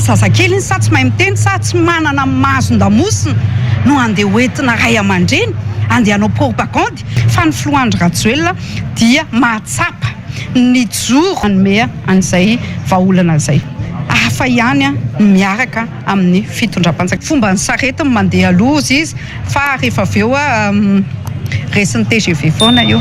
zazakely sa tsy mahay miteny sa tsy manana mahazon-damosina no andeha hoentina ray aman-dreny andeha hanao propagande fa ny Filoandry Rajoelina dia mahatsapa ny joro anome an'izay vahaolana izay. Hafa ihany miaraka amin'ny fitondram-panjakana. Fomba ny sarety mandeha aloha izy fa rehefa avy eo resin'ny TGV foana io.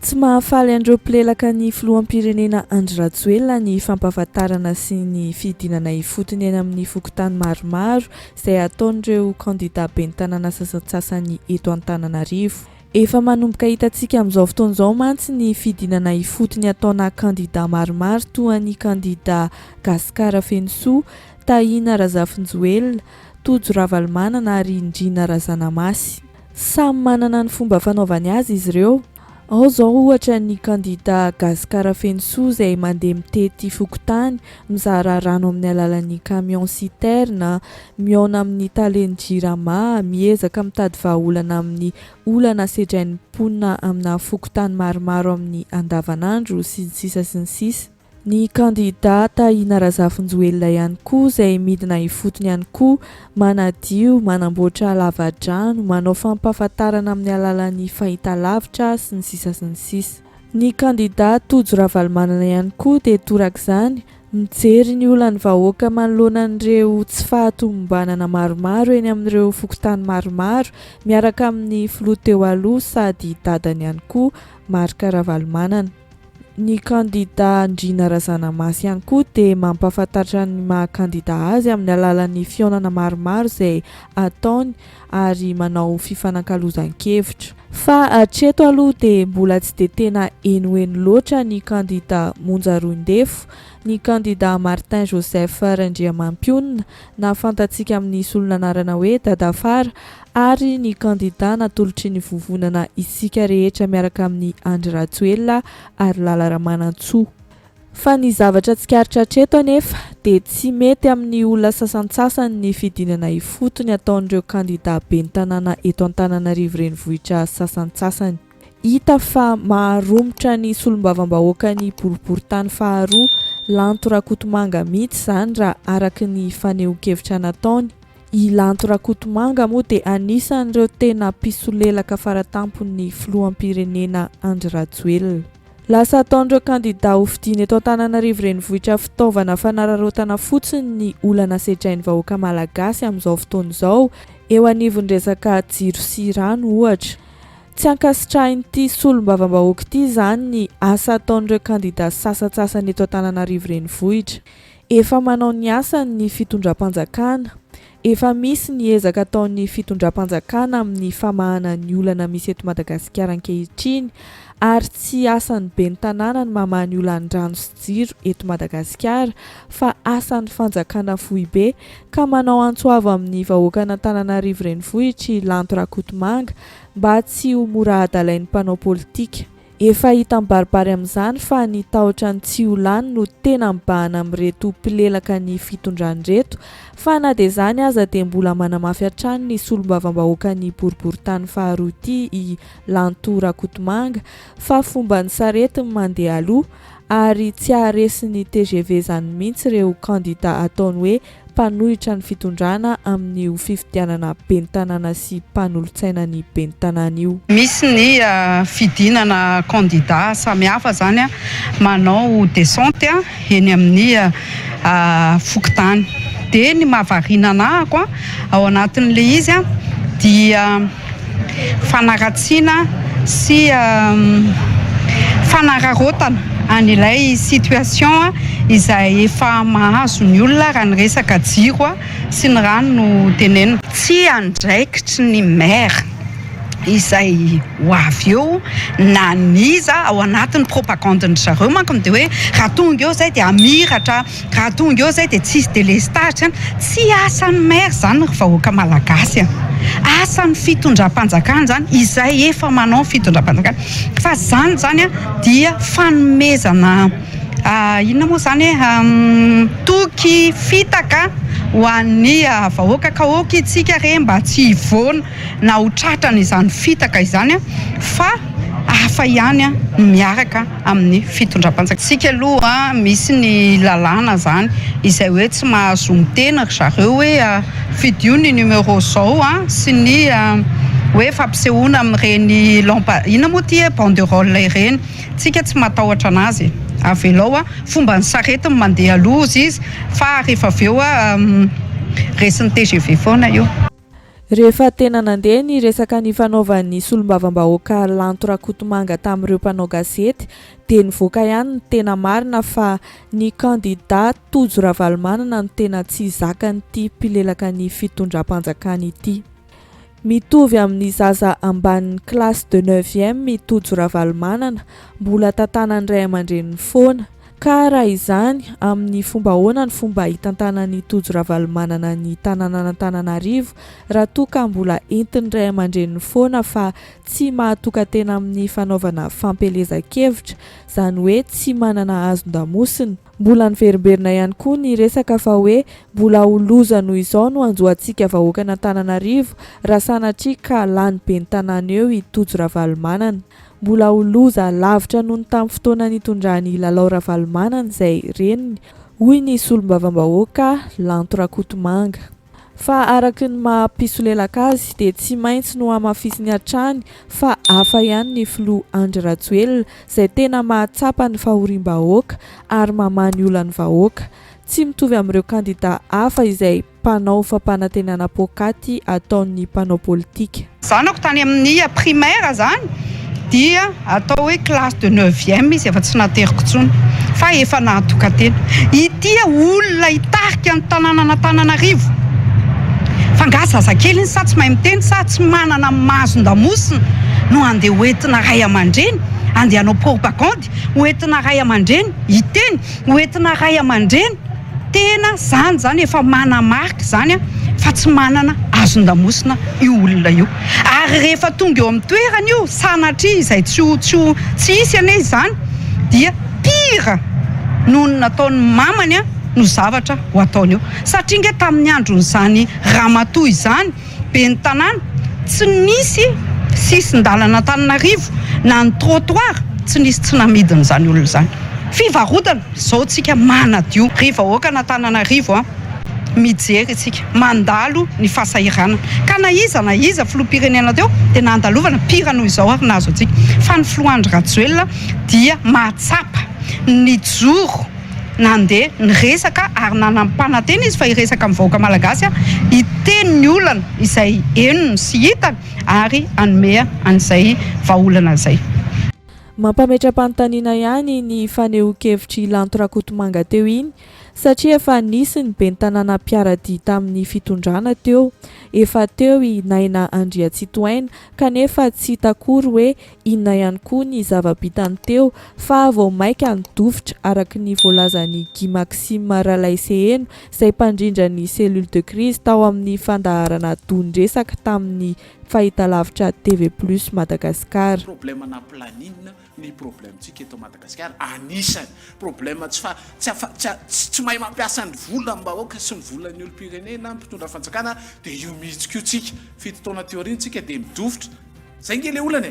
Tsy mahafaly andreo mpilelaka ny filoham-pirenena Andry Rajoelina ny fampahafantarana sy ny fidinana ifotony eny amin'ny fokontany maromaro izay ataon'ireo kandida ben'ny tanàna sasantsasany eto Antananarivo. Efa manomboka hitantsika amin'izao fotoan'izao mantsy ny fidinana ifotony ataona kandida maromaro toa ny kandida Gasikara Fensoa, Tahina Razafinjoelina, Tojo Ravalomanana ary Ndrina Razanamasy. Samy manana ny fomba fanaovany azy izy ireo. Ao zao ohatra ny kandida Gasikara Fensoa izay mandeha mitety fokontany, mizara rano amin'ny alalan'ny camion citerne, mihaona amin'ny talenjirama, miezaka mitady vahaolana amin'ny olana sedrain'ny mponina amina fokontany maromaro amin'ny andavanandro sy ny sisa. Ny kandida Tahina Razafinjoelina ihany koa izay midina ifotony ihany koa manadio, manamboatra lava-drano, manao fampahafantarana amin'ny alalan'ny fahitalavitra sy ny sisa. Ny kandida Tojo Ravalomanana ihany koa dia torak'izany, mijery ny olan'ny vahoaka manoloana an'ireo tsy fahatomombanana maromaro eny amin'ireo fokontany maromaro miaraka amin'ny filoha teo aloha sady dadany ihany koa Marika Ravalomanana. Ny kandida Ndrina Razanamasy ihany koa dia mampahafantatra ny maha-kandida azy amin'ny alalan'ny fihaonana maromaro izay ataony ary manao fifanankalozan-kevitra. Fa hatreto aloha dia mbola tsy dia tena enoeno loatra ny kandida Monja Roindefo, ny kandida Martin Joseph Randriamampionina na fantatsika amin'ny solon'anarana hoe Dadafara, ary ny kandida natolotry ny vovonana isika rehetra miaraka amin'ny Andry Rajoelina ary Lala Ramanantsoa. Fa ny zavatra tsikaritra hatreto anefa dia tsy mety amin'ny olona sasantsasany ny fidinana ifotony ataon'ireo kandida ben'ny tanàna eto Antananarivo renivohitra sasantsasany. Hita fa maharomotra ny solombavam-bahoaka ny boriboritany faharoa Lanto Rakotomanga mihitsy izany raha araka ny fanehoan-kevitra nataony. I Lanto Rakotomanga moa dia anisan'ireo tena mpisolelaka faratampon'ny filoham-pirenena Andry Rajoelina. Lasa ataon'ireo kandida ho fidiny eto Antananarivo renivohitra fitaovana fanararaotana fotsiny ny olana sedrain'ny vahoaka malagasy amin'izao fotoan'izao eo anivon'ny resaka jiro sy rano ohatra. Tsy ankasitrahan'ity solombavam-bahoaka ity izany ny asa ataon'ireo kandida sasantsasany eto Antananarivo renivohitra. Efa manao ny asany ny fitondram-panjakana. Efa misy ny ezaka ataon'ny fitondram-panjakana amin'ny famahana ny olana misy eto Madagasikara ankehitriny ary tsy asan'ny ben'ny tanàna ny mamaha ny olan-drano sy jiro eto Madagasikara fa asan'ny fanjakana foibe ka manao antsoavo amin'ny vahoaka Antananarivo renivohitra Lanto Rakotomanga mba tsy ho mora adalain'ny mpanao politika. Efa hita mibaribary amin'izany fa ny tahotra ny tsy ho lany no tena mibahana amin'ireto mpilelaka ny fitondran'ireto, fa na dia izany aza dia mbola manamafy hatrany ny solombavam-bahoaka ny boriboritany faharoa ity i Lanto Rakotomanga fa fomba ny sarety mandeha aloha ary tsy haharesin'ny TGV izany mihitsy ireo kandida ataony hoe mpanohitra ny fitondrana amin'ny fifidianana ben'ny tanàna sy mpanolontsaina ny ben'ny tanàna io. Misy ny fidinana kandida samihafa zany manao descente eny amin'ny fokontany. Dia ny mahavariana anahako ao anatin'ilay izy dia fanaratsiana sy fanararaotana an'ilay situation izay efa mahazo ny olona raha ny resaka jiro sy ny rano no tenenina. Tsy andraikitry ny maire izay ho avy eo na niza ao anatin'ny propagandany zareo manko dia hoe raha tonga eo zay dia amiratra, raha tonga eo zay dia tsisy délestage. Tsy asan'ny maire zany vahoaka malagasy, asan'ny fitondram-panjakana zany izay efa manao fitondram-panjakana fa zany dia fanomezana inona moa zany toky fitaka ho an'ny vahoaka ka oky tsika re mba tsy hivoana na ho tratrana izany fitaka izany fa hafa ihany miaraka amin'ny fitondram-panjakana. Aloha misy ny lalàna zany izay hoe tsy mahazo mitena zareo hoe fidio ny numéro zao sy ny hoe fampisehoana amin'ireny ina moa ty banderole ireny, tsika tsy matahotra anazy. Avelao fomba ny sarety mandeha aloha izy fa rehefa aveo resin'ny TGV foana io. Rehefa tena nandeha ny resaka ny fanaovan'ny solombavam-bahoaka Lanto Rakotomanga tamin'ireo mpanao gazety dia nivoaka ihany ny tena marina fa ny kandidat Tojo Ravalomanana no tena tsy zakan'ity mpilelaka ny fitondram-panjakana ity. Mitovy amin'ny zaza ambanin'ny classe de 9e Tojo Ravalomanana, mbola tantanan'ny ray aman-dreniny foana. Ka raha izany amin'ny fomba ahoana ny fomba hitantanan'ny Tojo Ravalomanana ny tanànan'Antananarivo raha toa ka mbola entin'ny ray aman-dreniny foana fa tsy mahatoka tena amin'ny fanaovana fampelezan-kevitra, izany hoe tsy manana hazon-damosina. Mbola niverimberina ihany koa ny resaka fa hoe mbola ho loza noho izao no anjoantsika vahoaka n'Antananarivo raha sanatria ka lany be ny tanàna eo i Tojo Ravalomanana. Mbola ho loza lavitra noho ny tamin'ny fotoana nitondrany Lalao Ravalomanana izay reniny, hoy ny solombavam-bahoaka Lanto Rakotomanga. Fa araka ny mampisolelaka azy dia tsy maintsy no hamafisiny hatrany fa hafa ihany ny filoha Andry Rajoelina izay tena mahatsapa ny fahoriam-bahoaka ary mamany olana vahoaka. Tsy mitovy amin'ireo kandida hafa izay mpanao fampanantenana pôkaty ataon'ny mpanao politika. Zanako tany amin'ny primaire zany dia atao hoe classe de 9e izy efa tsy nateriko tsony fa efa nahatoka tena. Ity olona hitarika ny tanànan'Antananarivo. Fa nga zazakely ny sa tsy mahay miteny sa tsy manana mahazon-damosina no andeha hoentina ray aman-dreny, andeha hanao propagande, hoentina ray aman-dreny hiteny, hoentina ray aman-dreny tena zany efa manamarika zany fa tsy manana hazon-damosina io olona io. Ary rehefa tonga eo amin'ny toerana io sanatria izay tsy isy ane izany dia pire noho ny nataon'ny mamany no zavatra ho ataony eo. Satria nge tamin'ny andron'izany ramatoa izany be ny tanàna tsy nisy sisin-dalana Antananarivo na ny trottoir tsy nisy tsy namidin'izany olona izany. Fivarotana zao tsika manadio rehefa vahoaka n'Antananarivo mijery isika mandalo ny fahasahiranana ka na iza filoham-pirenena teo dia nandalovana pire noho izao ary nazo antsika. Fa ny filoha Andry Rajoelina dia mahatsapa ny joro nandeha ny resaka ary nanampanantena izy fa iresaka amin'ny vahoaka malagasy hiteny ny olana izay enony sy hitany ary anome an'izay vahaolana izay. Mampametra-panontaniana ihany ny fanehoan-kevitry Lanto Rakotomanga teo iny satria efa nisy ny ben'ny tanàna mpiaradia tamin'ny fitondrana teo. Efa teo i Naina Andriatsitohaina kanefa tsy hita akory hoe inona ihany koa ny zava-bitany teo fa vao maika ny dofitra araka ny voalazan'ny Guy Maxime Ralaiseheno izay mpandrindra ny cellule de crise tao amin'ny fandaharana dondresaka tamin'ny fahitalavitra TV+ Madagasikara. Problème na planine ny problèmetsika eto Madagasikara anisany problème tsy mahay mampiasa ny vola mbahoaka sy ny volan'ny olom-pirenena mpitondra fanjakana dia io mihitsy tsika fito taona teorintsika dia midofitra zay nge le olana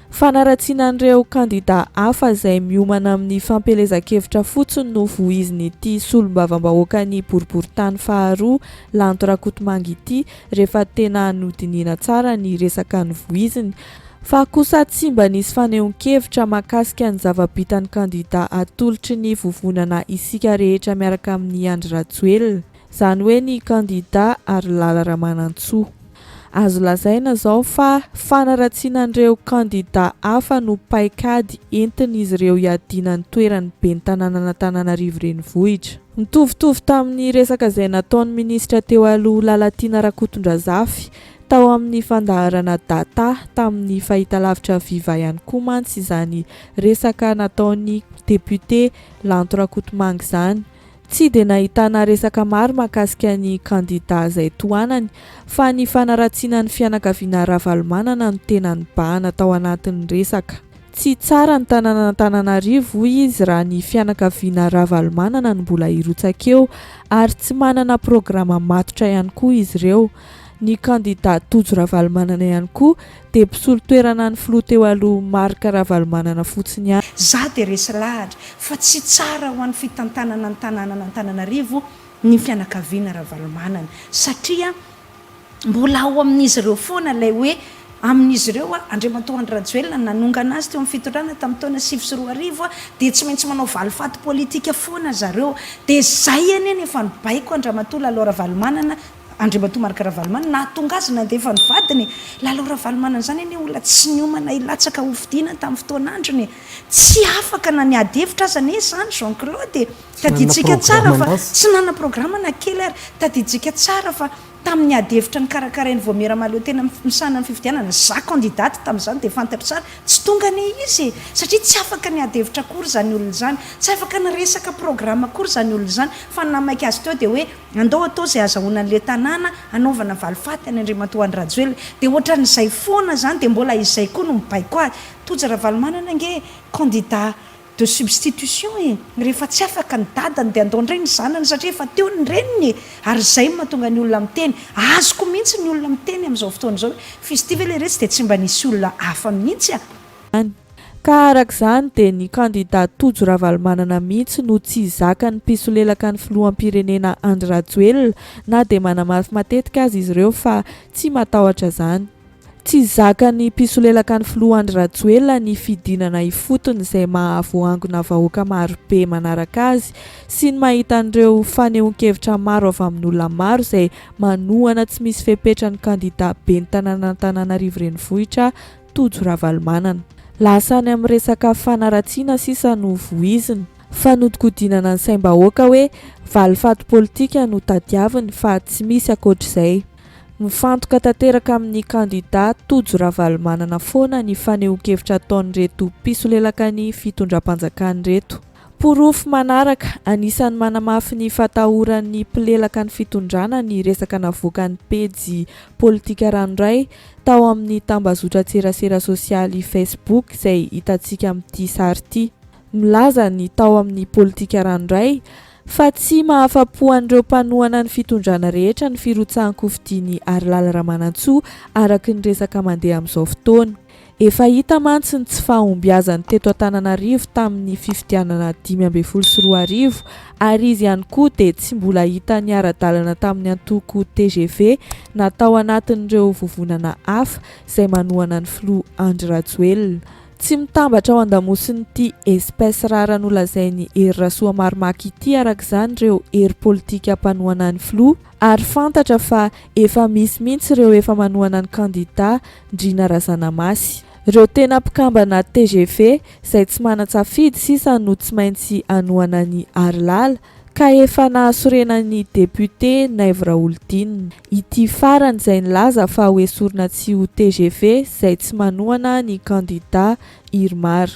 Fanaratsian'ireo kandida hafa izay miomana amin'ny fampelezan-kevitra fotsiny no vohiziny ity solombavam-bahoaka ny boriboritany faharoa Lanto Rakotomanga ity rehefa tena nodiniana tsara ny resaka ny vohiziny. Fa kosa tsy mba nisy fanehoan-kevitra mahakasika ny zava-bitany kandida atolotry ny vovonana isika rehetra miaraka amin'ny Andry Rajoelina, izany hoe ny kandida Arilala Ramanantsoa. Azo lazaina zao fa fanaratsian'ireo kandida hafa no paikady entin'izy ireo hiadiana ny toerany ben'ny tanànan'Antananarivo renivohitra. Mitovitovy tamin'ny resaka izay nataon'ny minisitra teo aloha Lalatiana Rakotondrazafy tao amin'ny fandaharana data tamin'ny fahitalavitra Viva ihany koa mantsy izany resaka nataon'ny député Lanto Rakotomanga izany. Tsy dia nahitana resaka maro mahakasika ny kandida izay tohanany fa ny fanaratsiana ny fianakaviana Ravalomanana no tena nibahana tao anatin'ny resaka. Tsy tsara ny tanànan'Antananarivo izy raha ny fianakaviana Ravalomanana no mbola hirotsaka eo ary tsy manana programa matotra ihany koa izy ireo. Ny kandida Tojo Ravalomanana ihany koa dia mpisolo toerana ny filoha teo aloha Marika Ravalomanana fotsiny ihany. Za dia resy lahatra fa tsy tsara ho an'ny fitantanana ny tanàna Antananarivo ny fianakaviana Ravalomanana satria mbola ao amin'izy ireo foana ilay hoe amin'izy ireo Andriamatoa Rajoelina nanongana azy teo amin'ny fitondrana tamin'ny taona 2024 dia tsy maintsy manao valifaty politika foana zareo dia zay eny efa nibaiko Andriamatoa Lalao Ravalomanana Andriamatoa Marika Ravalomanana nahatonga azy nandefa ny vadiny Lalao Ravalomanana zany eny olona tsy niomana ilatsaka hofidiana tamin'ny fotoan'androny tsy afaka na niady hevitra aza ane zany Jean-Claude taditsika tsara fa tsy nana programa na kely ary taditsika tsara fa tamin'ny ady hevitra ny karakarainy vao Miramalo tena misana ny fifidianana za candidaty tamin'izany dia fantatra tsara tsy tonga ne izy satria tsy afaka ny ady hevitra akory zany olona zany tsy afaka nyresaka programa akory zany olona zany fa namaiky azy teo dia hoe andao atao izay azahoana an'ilay tanàna anaovana valifaty any Andriamatoa Rajoelina dia ohatran'izay foana zany dia mbola izay koa no mibaiko azy Tojo Ravalomanana nge candidat de substitution rehefa tsy afaka ny dadany dia andao ndray ny zanany satria efa teo ny reniny ary zay mahatonga ny olona miteny azoko mihitsy ny olona miteny amin'izao fotoana izao festive le resy dia tsy mba nisy olona hafa mihitsy ka arak'izany dia ny kandida Tojo Ravalomanana mihitsy no tsy zaka ny mpisolelaka ny filoham-pirenena Andry Rajoelina na dia manamafy matetika azy izy ireo fa tsy matahotra zany. Tsy zaka ny mpisolelaka ny filoha Andry Rajoelina ny fidinana ifotony izay mahavoangona vahoaka maro be manaraka azy sy ny mahita an'ireo fanehoan-kevitra maro avy amin'olona maro izay manohana tsy misy fepetra ny kandida ben'ny tanàna Antananarivo renivohitra Tojo Ravalomanana. Lasany amin'ny resaka fanaratsiana sisa no voiziny fanodikodinana ny saim-bahoaka hoe valifaty politika no tadiaviny fa tsy misy ankoatr'izay. Mifantoka tanteraka amin'ny kandida Tojo Ravalomanana foana ny fanehoan-kevitra ataon'ireto mpisolelaka ny fitondram-panjakany reto. Porofo manaraka anisan'ny manamafy ny fatahoran'ny mpilelaka ny fitondrana ny resaka navoaka ny pejy politika ranoray tao amin'ny tambazotra tserasera sosialy Facebook izay hitantsika amin'ity sary ity. Milaza ny tao amin'ny politika ranoray fa tsy mahafapo an'ireo mpanohana ny fitondrana rehetra ny firotsahan-kofidiany Arilala Ramanantsoa araka ny resaka mandeha amin'izao fotoana. Efa hita mantsy ny tsy fahombiazany teto Antananarivo tamin'ny fifidianana 2024 ary izy ihany koa dia tsy mbola hita ny ara-dalana tamin'ny antoko TGV natao anatin'ireo vovonana hafa izay manohana ny filoha Andry Rajoelina. Tsy mitambatra ao an-damosin'ity espèce rara nolazainy Hery Rasoamaromaka ity arak'izany ireo hery politika mpanohana ny filoha ary fantatra fa efa misy mihitsy ireo efa manohana ny kandida Ndrina Razanamasy. Ireo tena mpikambana TGV izay tsy manan-tsafidy sisa no tsy maintsy anohana ny Arilala ka efa nahasorena ny député Naivo Raholdina. Ity farany izay nilaza fa hoesorina tsy ho TGV izay tsy manohana ny kandida Irmar.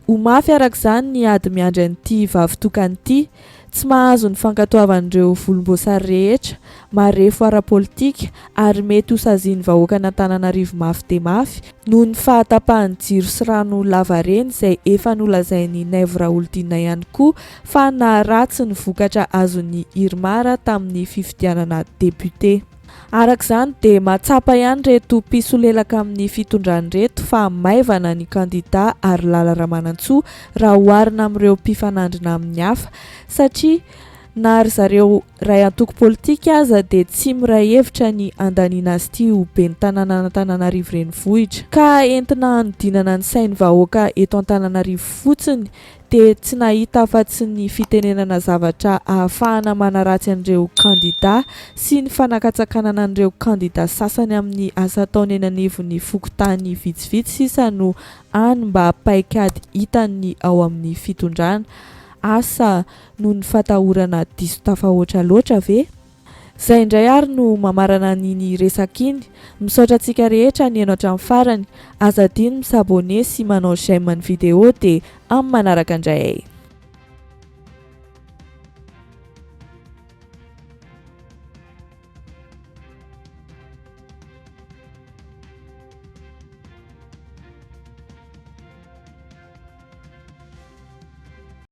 Ho mafy arak'izany ny ady miandry an'ity vavitokana ity tsy mahazo ny fankatoavan'ireo volomboasary rehetra marefo ara-politika ary mety ho saziany vahoaka n'Antananarivo mafy dia mafy noho ny fahatapahany jiro sy rano lava reny izay efa nolazainy Naivo Raholdina ihany koa fa naharatsy ny vokatra azon'ny Irmar tamin'ny fifidianana député. Arak'izany dia matsapa ihany reto mpisolelaka amin'ny fitondrany reto fa maivana ny kandida Arilala Ramanantsoa raha oharina amin'ireo mpifanandrina amin'ny hafa satria na ry zareo ray antoko politika aza dia tsy miray hevitra ny andaniana azy ity ho ben'ny tanàna Antananarivo renivohitra ka entina hanodinana ny sainy vahoaka eto Antananarivo fotsiny dia tsy nahita afa-tsy ny fitenenana zavatra ahafahana manaratsy an'ireo kandida sy ny fanakatsakanana an'ireo kandida sasany amin'ny asa ataony eny anivon'ny fokontany vitsivitsy sisa no any mba hampaikady hitany ao amin'ny fitondrana. Asa noho ny fatahorana diso tafahoatra loatra ve? Izay indray ary no mamarana an'iny resaka iny. Misaotra antsika rehetra ny hatramin'ny farany. Aza adino misabone sy manao j'aime ny vidéo dia amin'ny manaraka indray.